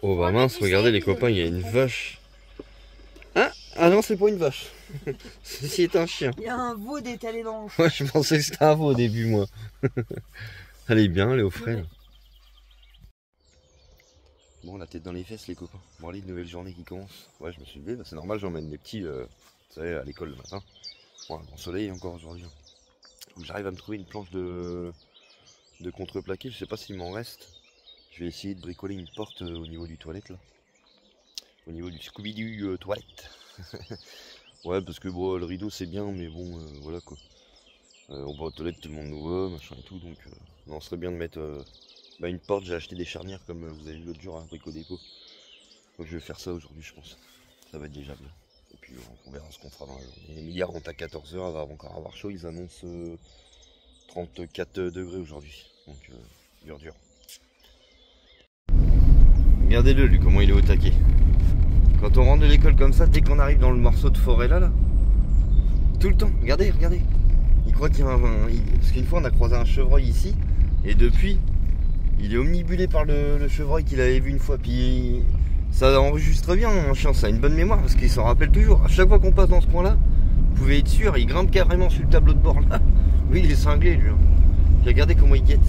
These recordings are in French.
Oh bah mince, regardez les copains, il y a une vache. Ah non, c'est pas une vache. Ceci est un chien. Il y a un veau détalé dans le fond. Ouais, je pensais que c'était un veau au début, moi. Elle est bien, elle est au frais. Là. Bon, la tête dans les fesses, les copains. Bon, allez, une nouvelle journée qui commence. Ouais, je me suis levé, bah, c'est normal, j'emmène les petits, vous savez, à l'école le matin. Bon, bon soleil encore aujourd'hui. J'arrive à me trouver une planche de contreplaqué, je sais pas s'il m'en reste. Je vais essayer de bricoler une porte au niveau du toilette là. Au niveau du Scooby-Doo toilette. Ouais, parce que bon, le rideau c'est bien, mais bon, voilà quoi. On va aux toilettes, tout le monde nous voit, machin et tout, donc non, ce serait bien de mettre une porte. J'ai acheté des charnières comme vous avez vu l'autre jour à Brico Dépôt. Donc je vais faire ça aujourd'hui, je pense. Ça va être déjà bien. Et puis on verra ce qu'on fera dans la journée. Les milliards rentrent à 14h, elle va encore avoir chaud, ils annoncent 34 degrés aujourd'hui. Donc dur. Regardez-le lui, comment il est au taquet. Quand on rentre de l'école comme ça, dès qu'on arrive dans le morceau de forêt là, tout le temps, regardez. Il croit qu'il y a parce qu'une fois on a croisé un chevreuil ici, et depuis, il est omnibulé par le chevreuil qu'il avait vu une fois. Puis ça enregistre bien, mon chien, ça a une bonne mémoire parce qu'il s'en rappelle toujours. À chaque fois qu'on passe dans ce coin là, vous pouvez être sûr, il grimpe carrément sur le tableau de bord là. Oui, il est cinglé lui. Puis regardez comment il guette.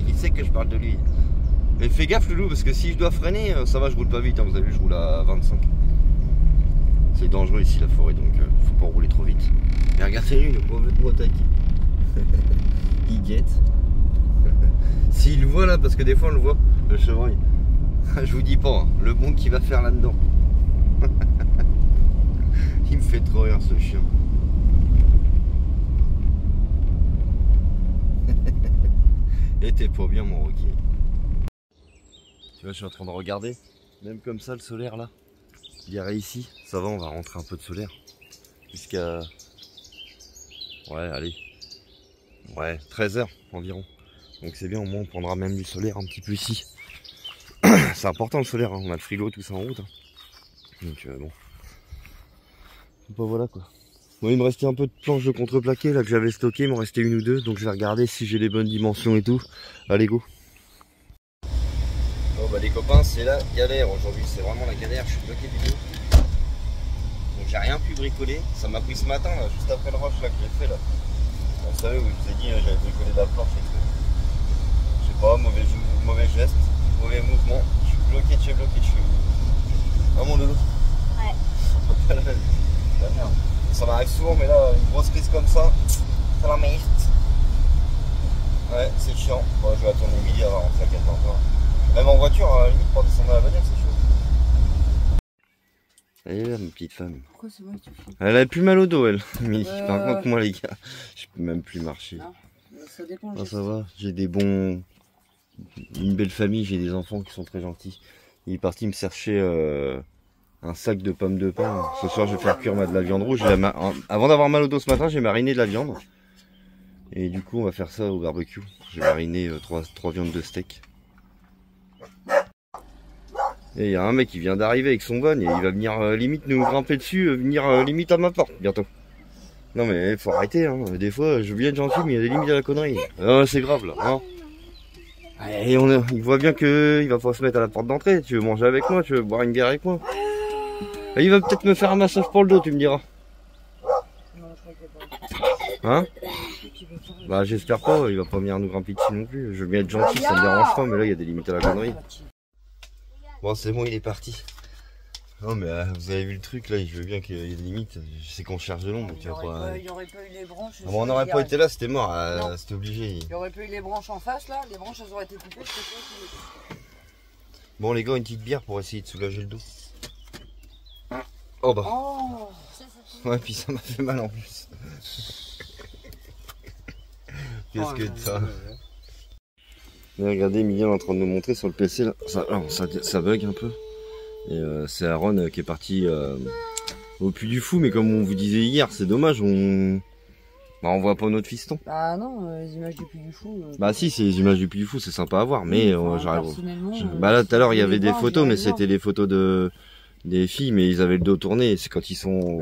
Il sait que je parle de lui. Mais fais gaffe Loulou, parce que si je dois freiner, ça va, je roule pas vite, hein, vous avez vu, je roule à 25. C'est dangereux ici la forêt, donc faut pas rouler trop vite. Mais regardez lui, le pauvre taquet. Il guette. S'il le voit là, parce que des fois on le voit, le chevreuil. Je vous dis pas, hein, le bon qu'il va faire là-dedans. Il me fait trop rire ce chien. Et t'es pas bien mon Rocky. Tu vois, je suis en train de regarder, même comme ça le solaire là, il est ici, ça va, on va rentrer un peu de solaire, jusqu'à, ouais allez, 13 h environ, donc c'est bien, au moins on prendra même du solaire un petit peu ici. C'est important le solaire, hein. On a le frigo, tout ça en route, hein. Donc bon, bah, voilà quoi. Bon, il me restait un peu de planches de contreplaqué là que j'avais stocké, il m'en restait une ou deux, donc je vais regarder si j'ai les bonnes dimensions et tout. Allez go. Bon bah les copains, c'est la galère aujourd'hui, c'est vraiment la galère, je suis bloqué du tout. Donc j'ai rien pu bricoler, ça m'a pris ce matin là, juste après le rush là que j'ai fait là. Vous savez, je vous ai dit, j'avais bricolé la planche et tout. Je sais pas, mauvais geste, mauvais mouvement, je suis bloqué de chez bloqué de chez. Ah mon loulou. Ouais. La merde. Ça m'arrive souvent, mais là, une grosse crise comme ça, ça l'emmerde. Ouais, c'est chiant. Bon, je vais attendre midi, elle va rentrer à 14h. Même en voiture, à la limite, pour descendre à la bagnole, c'est chaud. Elle est là, ma petite femme. Pourquoi c'est moi qui te fais? Elle a plus mal au dos, elle. Mais par contre, moi, les gars, je peux même plus marcher. Non, ça dépend. Ah, ça va, j'ai des bons. Une belle famille, j'ai des enfants qui sont très gentils. Il est parti me chercher un sac de pommes de pain. Ce soir, je vais faire cuire de la viande rouge. Avant d'avoir mal au dos ce matin, j'ai mariné de la viande. Et du coup, on va faire ça au barbecue. J'ai mariné 3 viandes de steak. Et il y a un mec qui vient d'arriver avec son van et il va venir limite nous grimper dessus, venir limite à ma porte bientôt. Non mais faut arrêter, hein. Des fois je veux être gentil mais il y a des limites à la connerie. Ah, c'est grave là. Hein. Et il voit bien qu'il va pas se mettre à la porte d'entrée. Tu veux manger avec moi, tu veux boire une bière avec moi. Et il va peut-être me faire un massage pour le dos, tu me diras. Hein? Bah j'espère pas, il va pas venir nous grimper dessus non plus. Je veux bien être gentil, ça me dérange pas, mais là il y a des limites à la connerie. Bon c'est bon, il est parti. Non mais vous avez vu le truc là, je veux bien qu'il y ait des limites. Je sais qu'on cherche de l'ombre. Il n'y aurait pas eu les branches. Ah bon, on n'aurait pas été là, c'était mort, c'était obligé. Il n'y aurait pas eu les branches en face là, les branches elles auraient été coupées. Bon les gars, une petite bière pour essayer de soulager le dos. Oh bah. Oh. Ouais, puis ça m'a fait mal en plus. Qu'est-ce que ça. Regardez, Miguel est en train de nous montrer sur le PC là. Ça bug un peu. Et c'est Aaron qui est parti au Puy du Fou, mais comme on vous disait hier, c'est dommage, on voit pas notre fiston. Bah non, les images du Puy du Fou. Bah si, c'est les images du Puy du Fou, c'est sympa à voir, mais j'arrive. Personnellement. Bah là tout à l'heure il y avait des photos, mais c'était des photos des filles, mais ils avaient le dos tourné, c'est quand ils sont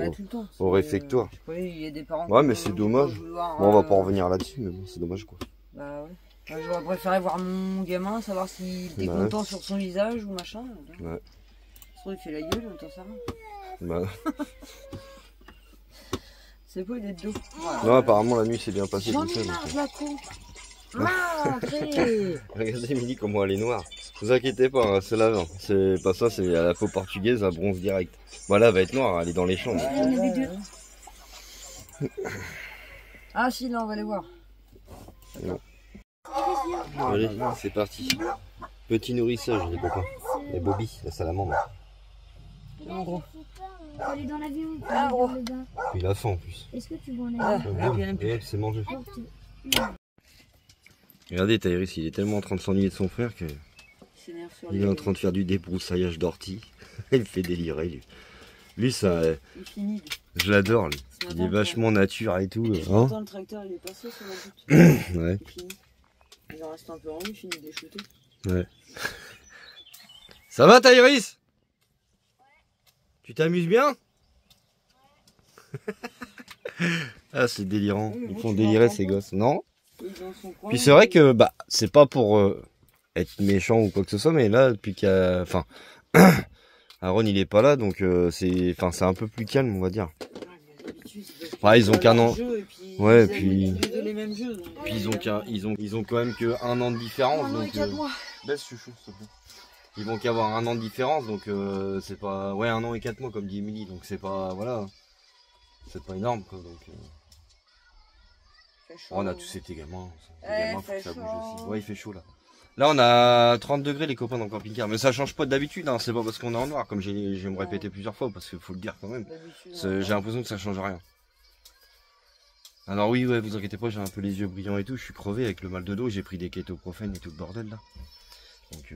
au réfectoire. Il y a des parents. Ouais, mais c'est dommage. Bon, on va pas revenir là-dessus, mais bon, c'est dommage quoi. Bah ouais. J'aurais préféré voir mon gamin, savoir s'il était Bah content sur son visage ou machin. Ouais. Soit il fait la gueule, t'en sais rien. Bah. C'est pas, il est de dos. Non, apparemment la nuit s'est bien passée J'en tout ça. ai marre, Donc... je la coupe. Rentrez. Regardez Émilie comment elle est noire. Vous inquiétez pas, hein, c'est la vin. C'est pas ça, c'est à la peau portugaise, à bronze direct. Voilà, elle va être noire, elle est dans les champs. Ah si, là on va les voir. Allez, c'est parti. Petit nourrissage les copains. Et Bobby, la salamandre. En gros. Faut aller dans l'avion. Ah, gros. Il a faim en plus. Est-ce que tu veux en Ah, aller Et elle s'est mangé. Regardez, Tyrus, il est tellement en train de s'ennuyer de son frère que Il s'énerve sur il est en train de faire du débroussaillage d'ortie. Il me fait délirer lui. Lui, ça, Il finit. je l'adore lui. Ce Il matin, est vachement nature et tout. Ce Hein matin, le tracteur il est passé sur la route. ouais. Il finit. Il en reste un peu en haut, il finit de les shooter. Ouais. Ça va, Tyrus? Tu t'amuses bien? Ah, c'est délirant. Oui, Ils bon, font tu délirer m'entends ces pas. gosses. Non? Il est dans son coin. Puis c'est vrai que bah c'est pas pour être méchant ou quoi que ce soit, mais là depuis qu'il y a, enfin, Aaron il est pas là, donc c'est un peu plus calme, on va dire. Ouais, ils ont qu'un an. Ouais, puis les mêmes jeux. Donc, puis ils ont quand même que 1 an de différence, un an et donc 4 mois. baisse chouchou, s'il te plaît. Ils vont qu'avoir 1 an de différence, donc c'est pas, ouais, 1 an et 4 mois comme dit Émilie, donc c'est pas, voilà, c'est pas énorme quoi, donc. On a tous été gamins, faut que ça bouge aussi. Ouais, il fait chaud là. Là, on a 30 degrés les copains dans le camping-car, mais ça change pas d'habitude, hein. C'est pas parce qu'on est en noir, comme j'ai me répéter plusieurs fois, parce qu'il faut le dire quand même. J'ai l'impression que ça change rien. Alors oui, ouais, vous inquiétez pas, j'ai un peu les yeux brillants et tout, je suis crevé avec le mal de dos, j'ai pris des kétoprophènes et tout le bordel là. Donc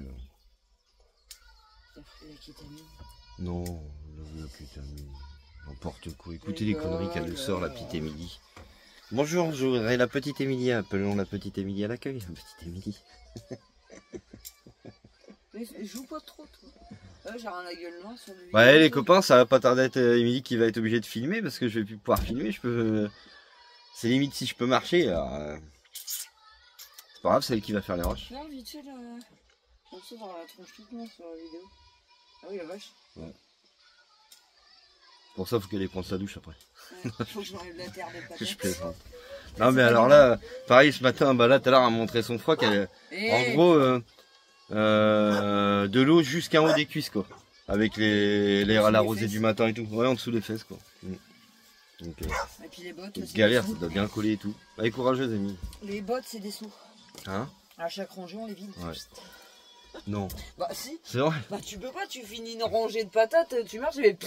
non, la kétamine, n'importe quoi. Écoutez les conneries qu'elle nous sort, la petite Émilie. Bonjour, j'aurai la petite Émilie, appelons la petite Émilie à l'accueil, la petite Émilie. Mais joue pas trop, toi. J'ai rien à gueule noire sur le vidéo. Ouais, les copains, ça va pas tarder à être Émilie qui va être obligée de filmer parce que je vais plus pouvoir filmer. Je peux. C'est limite si je peux marcher. Alors, c'est pas grave, c'est elle qui va faire les rushs. Non, vite fait, là. Comme ça, dans la tronche toute noire sur la vidéo. Ah oui, la vache. Ouais. Pour ça, faut qu'elle ait prendre sa douche après. Ouais, faut que j'enlève la terre de patate. Je plaisante. Non, mais alors là, pareil, ce matin, bah là, tout à l'heure, elle m'a montré son froc. En gros, de l'eau jusqu'en haut des cuisses, quoi. Avec la rosée du matin et tout. Ouais, en dessous des fesses, quoi. Donc, et puis les bottes, galère, ça doit bien coller et tout. Allez, courageuse, Amy. Les bottes, c'est des sous. Hein? À chaque rangée, on les vide. Ouais. Non. Bah si. C'est vrai? Bah tu peux pas, tu finis une rangée de patates, tu marches et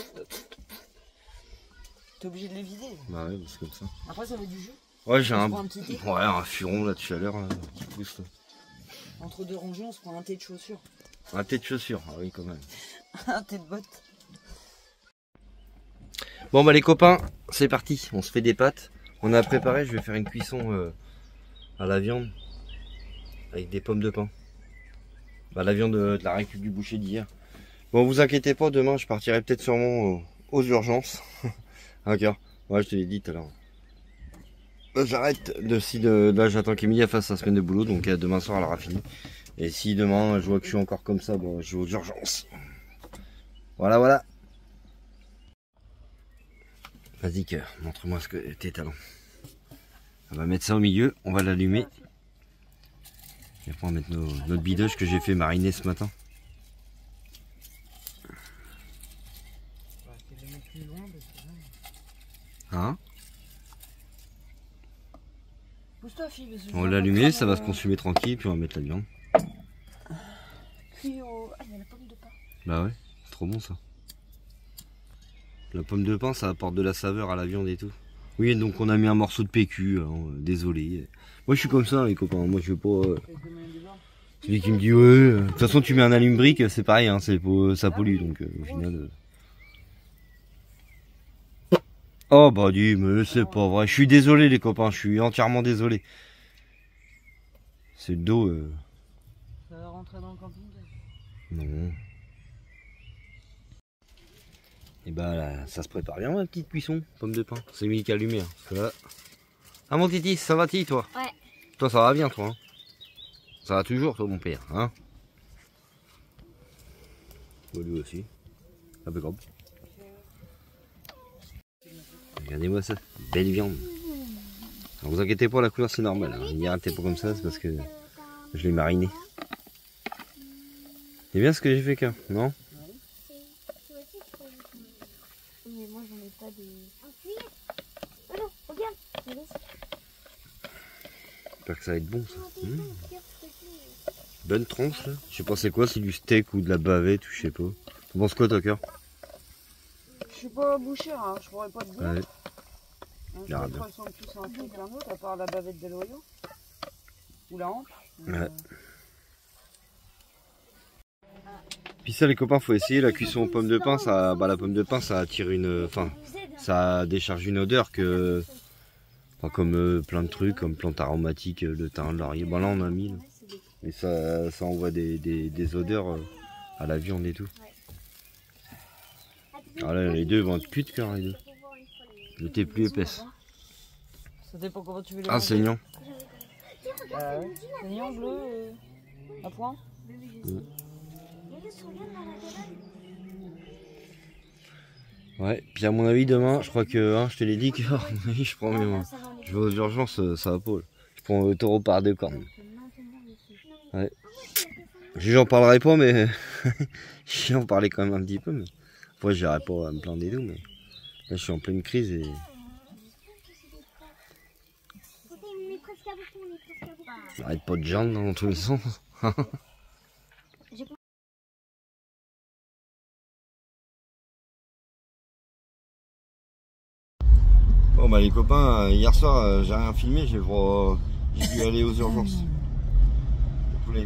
t'es obligé de les vider. Bah ouais, c'est comme ça. Après ça va du jus. Ouais, j'ai un... prend un petit thé. Ouais, un furon là de chaleur qui pousse. Là. Entre deux rangées, on se prend un thé de chaussures. Un thé de chaussures, ah oui quand même. Un thé de bottes. Bon bah les copains, c'est parti, on se fait des pâtes. On a préparé, je vais faire une cuisson à la viande avec des pommes de pain. Bah la viande de la récup du boucher d'hier. Bon vous inquiétez pas, demain je partirai peut-être sûrement aux urgences. D'accord. Ouais je te l'ai dit tout à l'heure. J'arrête là j'attends qu'Emilie fasse sa semaine de boulot, donc demain soir elle aura fini. Et si demain je vois que je suis encore comme ça, bon je vais aux urgences. Voilà. Vas-y cœur, montre-moi ce que tes talents. On va mettre ça au milieu, on va l'allumer. Et après on va mettre notre bidoche que j'ai fait mariner ce matin. Hein? On va l'allumer, ça va se consumer tranquille, puis on va mettre la viande. Cuit au... Ah, il y a la pomme de pain. Bah ouais, c'est trop bon ça. La pomme de pain, ça apporte de la saveur à la viande et tout. Oui, donc on a mis un morceau de PQ, hein, désolé. Moi je suis comme ça les copains, moi je veux pas... Celui qui me dit ouais, de toute façon tu mets un allume-brique, c'est pareil, hein, ça pollue, donc au final... Oh bah dis, mais c'est pas vrai, je suis désolé les copains, je suis entièrement désolé. C'est le dos... Ça va rentrer dans le camping? Non. Et bah là, ça se prépare bien ma petite cuisson, pomme de pain. C'est Mick allumé. Hein, parce que là... Ah mon titi, ça va-t-il toi? Ouais. Toi ça va bien toi hein? Ça va toujours, toi, mon père, hein? Bon, lui aussi. Impeccable. Regardez-moi ça, belle viande. Alors, vous inquiétez pas, la couleur c'est normal. Hein. Il n'était pas comme ça, c'est parce que je l'ai mariné. C'est bien ce que j'ai fait, Car, non? Mais moi j'en ai pas de. Oh non, regarde. J'espère que ça va être bon ça. Bonne tronche là. Je sais pas c'est quoi, c'est du steak ou de la bavette ou je sais pas. Tu penses quoi, toi, Car? Je suis pas boucheur, hein, je pourrais pas te dire. Ouais. Je sais pas quoi ressemble plus à un truc qu'un autre, à part la bavette de l'Orient. Ou la hanche. Ouais. Puis ça, les copains, faut essayer la cuisson aux pommes de pin. Ça, la pomme de pin, ça attire une, enfin, ça décharge une odeur que, enfin, comme plein de trucs, comme plantes aromatiques, le thym, le laurier. Bon là, on a mis. Là. Et ça envoie des odeurs à la viande et tout. Alors là, les deux vont être cuites, Car, les deux. Elles étaient plus épaisses. Ça dépend comment tu veux les Ah, manger. saignant. Ouais. Saignant, bleu, à point. Ouais, puis à mon avis, demain, je crois que, hein, je te l'ai dit, Car, à mon avis, je prends mes. Je vais aux urgences, ça va pas. Je prends le taureau par 2 cornes. Ouais. J'en parlerai pas, mais j'en parlais quand même un petit peu. Mais après, j'irai pas à me plaindre des deux, mais là, je suis en pleine crise et. J'arrête pas de jambes dans tous les sens. Bon bah les copains, hier soir j'ai rien filmé, j'ai dû aller aux urgences. Du coup là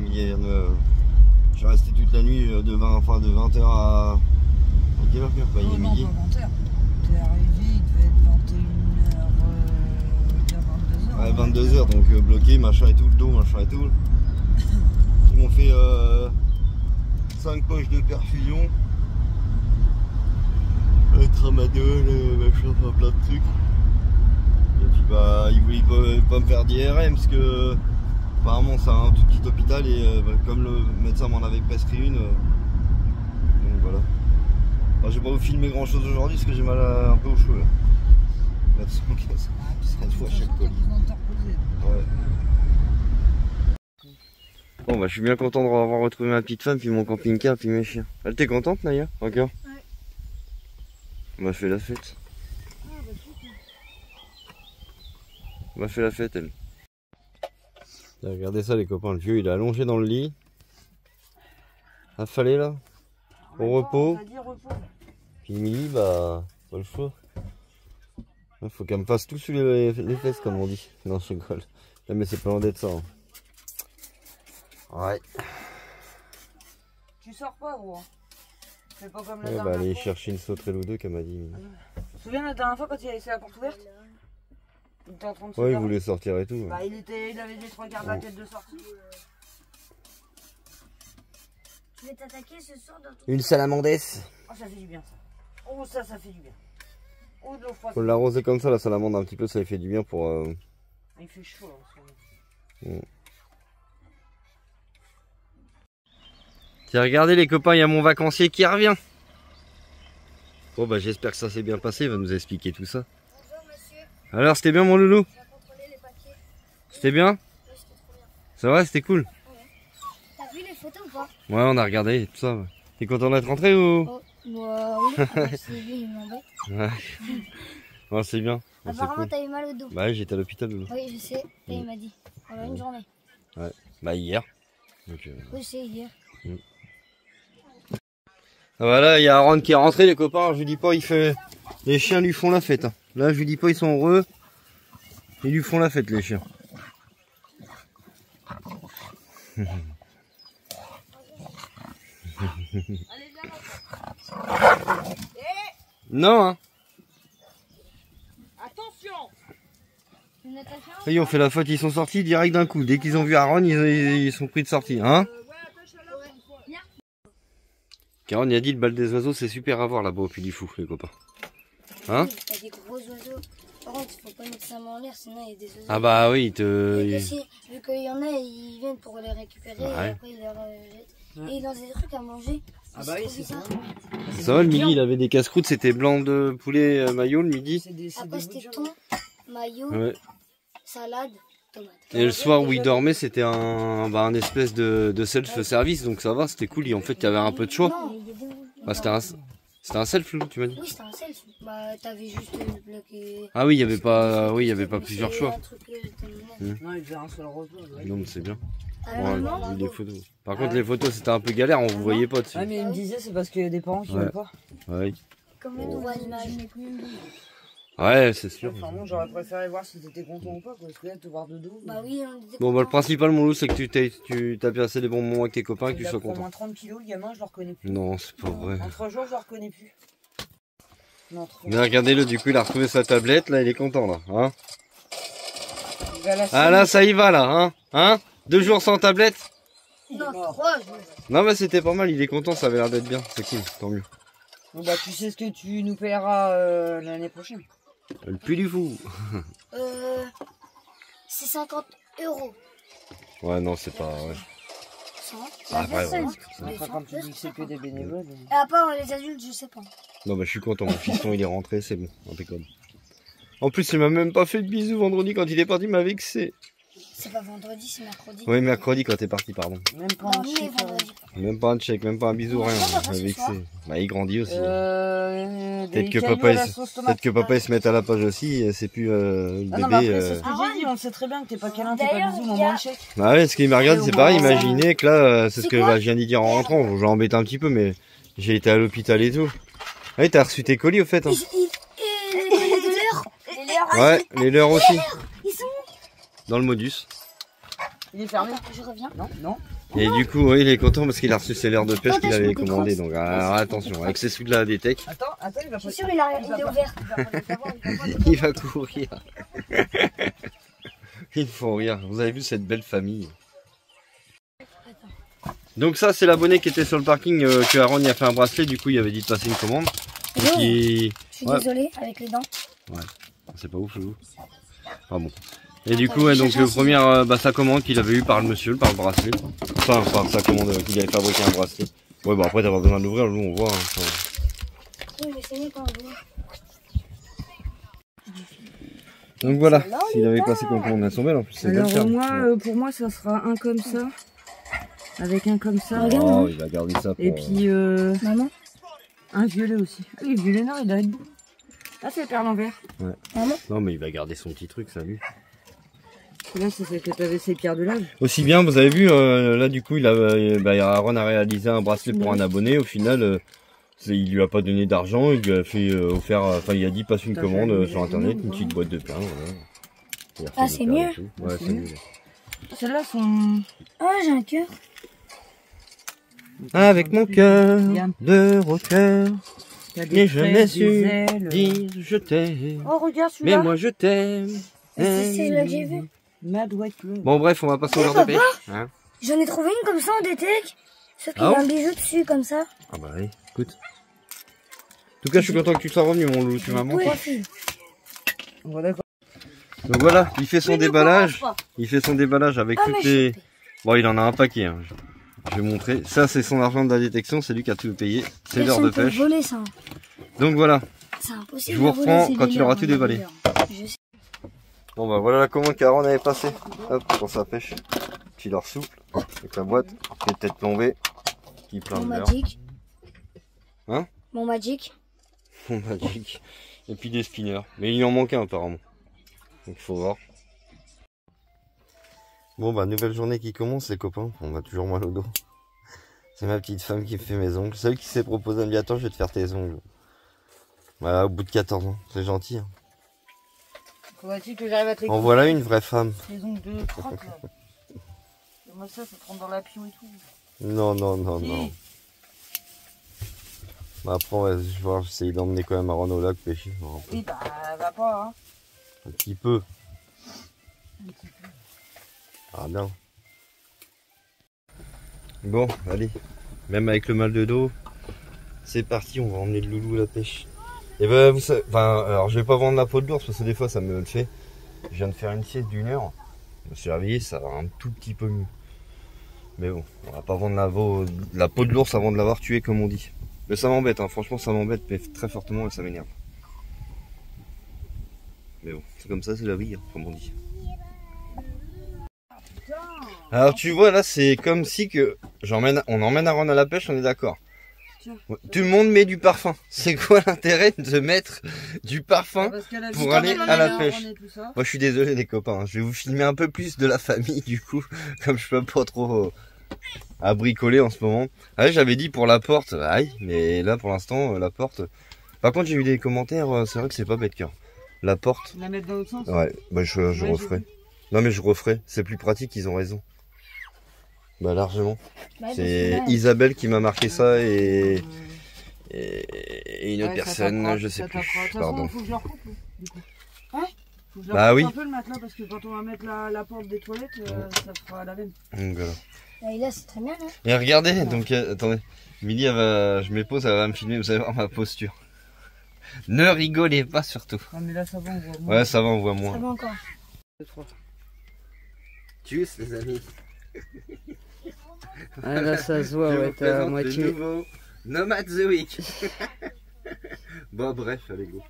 je suis resté toute la nuit de 20h à quelle heure? Bah, il est midi. T'es arrivé, il devait être 21h, Ouais, 22h, donc bloqué, machin et tout, le dos, machin et tout. Ils m'ont fait 5 poches de perfusion. Tramadol, machin, enfin, plein de trucs. Et puis bah, ils voulaient pas me faire d'IRM parce que apparemment c'est un tout petit hôpital et comme le médecin m'en avait prescrit une, donc voilà. Alors, je vais pas vous filmer grand chose aujourd'hui parce que j'ai mal un peu aux cheveux là. 915, ça doit chaque colis. Ouais. Bon bah je suis bien content d'avoir retrouvé ma petite femme, puis mon camping-car, puis mes chiens. Elle t'es contente, Naya? Encore? Ouais. On m'a fait la fête. On m'a fait la fête, elle. Regardez ça, les copains, le vieux il est allongé dans le lit. Affalé là, au repos. Puis Mili, bah, pas le choix. Il faut qu'elle me fasse tout sous les fesses, comme on dit. Non, je rigole. Non, mais c'est pas loin d'être ça. Hein. Ouais. Tu sors pas, gros. C'est pas comme la Ouais, dernière bah, aller fois. chercher une sauterelle ou deux, qu'elle m'a dit. Tu te souviens la dernière fois quand il a laissé la porte ouverte? Il était en train de se Ouais, il garer. voulait sortir et tout. Ouais. Bah, il avait les 3 quarts de la tête de sortie. Tu veux t'attaquer ce soir dans ton. Une salamandesse. Oh, ça fait du bien ça. Oh, ça fait du bien. Oh, de l'eau froide. Faut l'arroser comme ça, la salamande, un petit peu, ça lui fait du bien pour. Il fait chaud là, en ce moment. Tiens, regardez les copains, il y a mon vacancier qui revient. Bon bah j'espère que ça s'est bien passé, il va nous expliquer tout ça. Bonjour monsieur, Alors c'était bien mon loulou? j'ai contrôlé les papiers. C'était bien? Oui, c'était trop bien. Ça va, c'était cool? T'as vu les photos ou pas? Ouais, on a regardé tout ça. Ouais. T'es content d'être rentré ou? Oh, bah oui, c'est lui, il m'embête. Ouais. Ouais, c'est bien. Ouais, c'est Apparemment, cool. t'as eu mal au dos. Bah ouais, j'étais à l'hôpital loulou. Oui, je sais, et il m'a dit. Pendant une journée. Ouais. Bah hier. Donc, Oui, c'est hier. Ah bah là, il y a Aaron qui est rentré, les copains. Je lui dis pas, il fait. Les chiens lui font la fête. Hein. Là, je lui dis pas, ils sont heureux. Ils lui font la fête, les chiens. Non, hein. Attention! Ça y est, on fait la fête, ils sont sortis direct d'un coup. Dès qu'ils ont vu Aaron, ils sont pris de sortie. Hein? Aaron, il a dit le bal des oiseaux, c'est super à voir là-bas au Puy du Fou, les copains. Hein? T'as des gros oiseaux. Par contre, il faut pas mettre sa main en l'air, sinon il y a des oiseaux. Ah bah oui, Et que si, vu qu'il y en a, ils viennent pour les récupérer et Ouais. après ils les rejettent. Et ils lancent des trucs à manger. Ah bah oui, c'est ça. Ça va, le midi, il avait des casse-croûtes, c'était blanc de poulet maillot le midi. Après, c'était thon, maillot, Ouais. salade, tomate. Et le soir où il dormait, c'était un espèce de self-service, donc ça va, c'était cool. En fait, il y avait un peu de choix. Non, il y a des- Bah, c'était un self, tu m'as dit. Oui, c'était un self. Bah, t'avais juste le bloc. Ah oui, il y avait pas plusieurs choix. Un truc, terminé. Non, il faisait un seul repas. Ouais. Non, mais c'est bien. Ah, Ouais, maman, vu les photos. Par contre, les photos, c'était un peu galère, on vous voyait pas dessus. Ouais, mais il me disait, c'est parce qu'il y a des parents qui Ouais. veulent pas. Ouais, comment on voit l'image? ouais, c'est sûr. Enfin, moi, j'aurais préféré voir si t'étais content ou pas, parce que là, te voir de dos. Bah oui, on était Bon, bah, le contents. principal, mon loup, c'est que tu t'as passé des bons moments avec tes copains et que tu Il a sois pris au content. moins 30 kilos, le gamin, je le reconnais plus. Non, c'est pas vrai. En 3 jours, je le reconnais plus. Non, trop. Mais regardez-le, du coup, il a retrouvé sa tablette, là, il est content, là. Hein, Il va à la ah là, ça y va, là, hein. Hein, 2 jours sans tablette. Non, mort. 3 jours. Non, mais c'était pas mal, il est content, ça avait l'air d'être bien. C'est cool, tant mieux. Bon, bah, tu sais ce que tu nous paieras l'année prochaine. Le puits du fou. C'est 50 €. Ouais, non, c'est pas. Ouais. 100. Ah, ouais, ouais. Après, quand tu dis que c'est que des bénévoles. Et à part les adultes, je sais pas. Non, bah, je suis content, mon fiston, il est rentré, c'est bon, impeccable. En plus, il m'a même pas fait de bisous vendredi quand il est parti, il m'a vexé. C'est pas vendredi, c'est mercredi. Oui, mercredi quand t'es parti, pardon. Même pas Non, un ni chèque. vendredi. Même pas un check, même pas un bisou, rien. Pourquoi Il pas m'a ce vexé. soir Bah, il grandit aussi. Peut-être que papa, peut-être que papa il se mette à la page aussi, c'est plus le Ah non, mais bébé. après, c'est ce que j'ai dit, on sait très bien que t'es pas câlin, t'es pas D'ailleurs, bisou, il mais y a- moins de chèque. Ah ouais, ce qu'il m'a regardé, Et c'est au pareil, moins, imaginez que là, c'est ce C'est que quoi bah, je viens d'y dire en rentrant, je l'embête un petit peu, mais j'ai été à l'hôpital et tout. Ah oui, t'as reçu tes colis au fait, hein. Et les colis de l'heure. Les leurs. Ouais, les leurs aussi, Ils sont dans le modus. Il est fermé. Je reviens. Non, non. Et du coup, oui, il est content parce qu'il a reçu ses leurs de pêche Quand qu'il est-ce avait qu'on commandé, décroche donc alors, attention, avec ces sous-là des techs, Attends, il va Je pas. suis sûr, il est ouvert. il va courir. Ils font rire, vous avez vu cette belle famille. Donc ça, c'est l'abonné qui était sur le parking, que Aaron y a fait un bracelet, du coup il avait dit de passer une commande. Donc, il... Je suis Ouais. désolée avec les dents. C'est pas ouf, vous. Ah bon. Et du coup, ouais, donc le premier, sa commande qu'il avait eu par le monsieur, par le bracelet. Enfin, par sa commande qu'il avait fabriqué un bracelet. Ouais, bah après, t'as pas besoin de l'ouvrir, nous on voit. Hein, enfin. Oui, mais c'est mieux quand on voit. Donc voilà, s'il avait passé comme commande, elles sont belles en plus. C'est belle Alors, ferme. moi, pour moi, ça sera un comme ça. Avec un comme ça. Oh, il va garder ça pour... Et puis, Maman. un violet aussi. Ah, les violets noirs, il doit être beau. Ah, c'est perle en vert. Non, mais il va garder son petit truc, ça lui. Là, c'est celle que t'avais, ces pierres de lave. Aussi bien, vous avez vu, là du coup, Aaron a réalisé un bracelet pour un abonné. Au final, il lui a pas donné d'argent, il lui a fait offert, enfin il a dit passe une T'as commande fait sur un internet, billet, une petite boîte de pain. Voilà. Il a fait Ah, des c'est perles et mieux. tout. Ouais, C'est c'est mieux. mieux. Celles-là sont... Ah, j'ai un cœur. Avec mon cœur de rocker, T'as mais je n'ai fraises, su des ailes. dire je t'aime. Oh, regarde Mais celui-là. moi je t'aime. C'est celui-là que j'ai vu. Mad White Love. Bon bref, on va passer au genre de pêche. Hein J'en ai trouvé une comme ça en détec. Sauf qu'il Ah y a ouais un bijou dessus comme ça. Ah bah oui, écoute. En tout cas, je suis content que tu sois revenu, mon loup, tu m'as manqué. Trois fils. On va d'accord. Donc voilà, il fait son Mais ne déballage. commence pas. Il fait son déballage avec Ah, toutes mais les... Bon, il en a un paquet. Hein. Je vais montrer. Ça, c'est son argent de la détection. C'est lui qui a tout payé. C'est l'heure de Personne peut pêche. voler ça. Donc voilà. C'est impossible. Je vous de voler, reprends c'est quand des il aura leurres, tout des déballé. leurres. Je sais. Bon bah voilà la commande qu'Aaron avait passée. Hop, pour sa pêche. Petit leurre souple. Avec la boîte. Qui est peut-être plombée. Qui plein Mon de leurre. magic. Hein? Mon magic. Mon magique. Et puis des spinners. Mais il en manque un apparemment. Donc il faut voir. Bon bah nouvelle journée qui commence les copains. On a toujours mal au dos. C'est ma petite femme qui me fait mes ongles. Celle qui s'est proposée à me dire attends je vais te faire tes ongles. Voilà au bout de 14 ans. C'est gentil. Hein. Faudrait-il que j'arrive à te les En voilà une vraie femme. Les ongles de crotte, là. Et moi, ça te rentre dans la pio et tout. Non, non, non, Si. non. Bah après on va voir, j'essaye d'emmener quand même Aaron au lac pêcher. Bon, Oui, bah, va pas, hein. un petit peu. Ah bien. Bon, allez. Même avec le mal de dos, c'est parti, on va emmener le loulou à la pêche. Et ben vous savez, enfin, alors je vais pas vendre la peau de l'ours parce que des fois ça me le fait. Je viens de faire une sieste d'1 heure. Je me suis réveillé, ça va un tout petit peu mieux. Mais bon, on va pas vendre la peau de l'ours avant de l'avoir tué comme on dit. Mais ça m'embête, hein. Franchement ça m'embête mais très fortement et ça m'énerve. Mais bon, c'est comme ça, c'est la vie, hein, comme on dit. Alors tu vois là, c'est comme si que on emmène Aaron à la pêche, on est d'accord. Tout le monde met du parfum. C'est quoi l'intérêt de mettre du parfum pour aller à la pêche? Moi je suis désolé les copains, hein. Je vais vous filmer un peu plus de la famille du coup, comme je peux pas trop à bricoler en ce moment. Ah ouais, j'avais dit pour la porte, aïe, mais là pour l'instant la porte. Par contre j'ai eu des commentaires, c'est vrai que c'est pas bête cœur. La porte. La mettre dans l'autre sens? Ouais, bah je referai. Non mais je referai, c'est plus pratique, ils ont raison. Bah largement. C'est Isabelle qui m'a marqué ça et une autre personne, je sais plus. Pardon. Faut que je le recoupe, du coup. Hein? Faut que je bah oui. un peu le matelas parce que quand on va mettre la porte des toilettes, ça fera la même. Donc voilà. Et là c'est très bien hein. Et regardez, donc attendez, Milly je me pose, elle va me filmer, vous allez voir ma posture. Ne rigolez pas surtout. Non mais là ça va, on voit moins. Ouais ça va, on voit moins. Ça va encore. Tchuss les amis. Ah là ça se voit, ouais, t'as à moitié. Le nouveau Nomad The Week. Bon bref, allez go.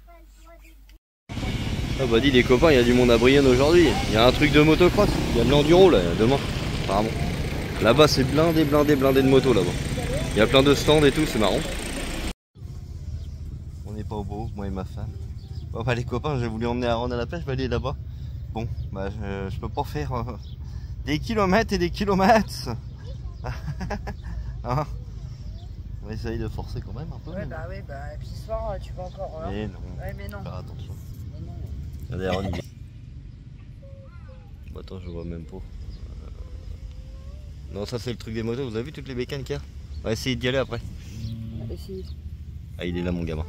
Ah bah dis les copains, il y a du monde à Brienne aujourd'hui. Il y a un truc de motocross, il y a de l'enduro là, demain, apparemment. Là-bas c'est blindé de motos là-bas. Il y a plein de stands et tout, c'est marrant. On n'est pas au beau, moi et ma femme. Bon bah les copains, j'ai voulu emmener Aaron à la pêche, bah il est là-bas. Bon, bah je peux pas faire des kilomètres et des kilomètres. Hein, on va essayer de forcer quand même un peu. Ouais, bah oui, bah, et puis ce soir, tu vas encore. Mais non, ouais, mais non. faire attention. Mais non. Regardez, Aaron, il est... Bon, attends, je vois même pas. Non, ça c'est le truc des motos, vous avez vu toutes les bécanes qu'il y a? On va essayer d'y aller après. Essaye. Ah, il est là, mon gamin.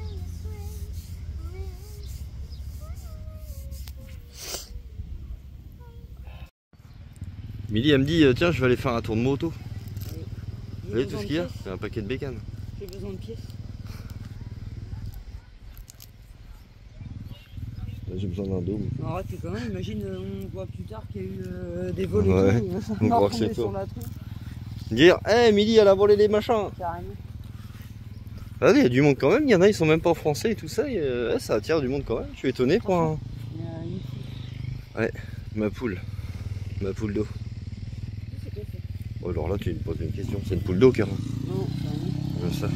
Milly, elle me dit, tiens, je vais aller faire un tour de moto. Vous voyez tout ce qu'il y a? C'est un paquet de bécanes. J'ai besoin de pièces. J'ai besoin d'un dôme. Arrête quand même, imagine, on voit plus tard qu'il y a eu des vols ouais, et tout. on croit que c'est toi. Dire, hé Milly, elle a volé les machins. Carrément. Regardez, il y a du monde quand même, il y en a, ils sont même pas français et tout ça, et, ça attire du monde quand même. Je suis étonné pour un... Ouais, ma poule d'eau. Oh, alors là, tu me poses une question, c'est une poule d'eau, carrément. Non, je sais.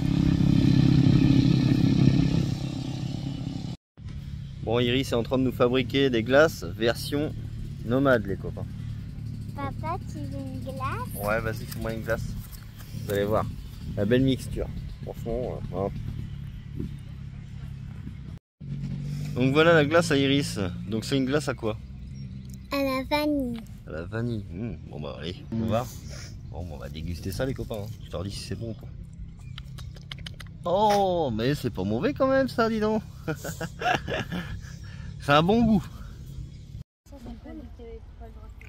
Bon, Iris est en train de nous fabriquer des glaces version nomade, les copains. Papa, tu veux une glace? Ouais, vas-y, fais-moi une glace. Vous allez voir, la belle mixture. Franchement, hein. Donc voilà la glace à Iris. Donc c'est une glace à quoi? À la vanille. À la vanille. Bon bah allez, on va voir. Bon, on va déguster ça les copains. Hein. Je leur dis si c'est bon ou pas. Oh, mais c'est pas mauvais quand même ça, dis donc. C'est un bon goût.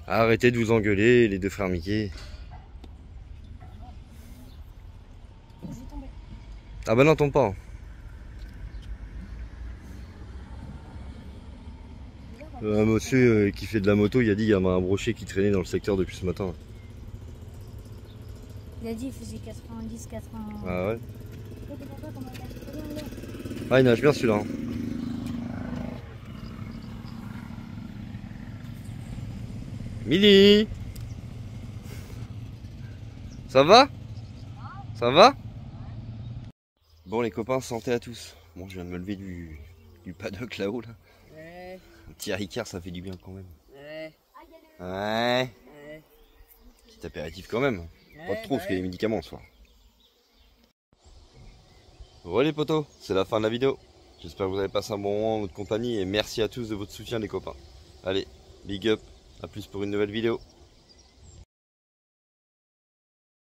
Arrêtez de vous engueuler, les deux frères Mickey. Ah bah non, tombe pas. Un monsieur qui fait de la moto, il a dit qu'il y avait un brochet qui traînait dans le secteur depuis ce matin. Il a dit qu'il faisait 90, 80. Ah ouais. Ah il nage bien celui-là. Hein. Milly, ça va? Ça va? Bon les copains, santé à tous. Bon je viens de me lever du paddock là-haut là. Ouais. Un petit Ricard ça fait du bien quand même. Ouais. Ouais. Ouais. Petit apéritif quand même. Pas de trop parce qu'il y a des médicaments ce soir. Voilà les potos, c'est la fin de la vidéo. J'espère que vous avez passé un bon moment en votre compagnie et merci à tous de votre soutien les copains. Allez, big up, à plus pour une nouvelle vidéo.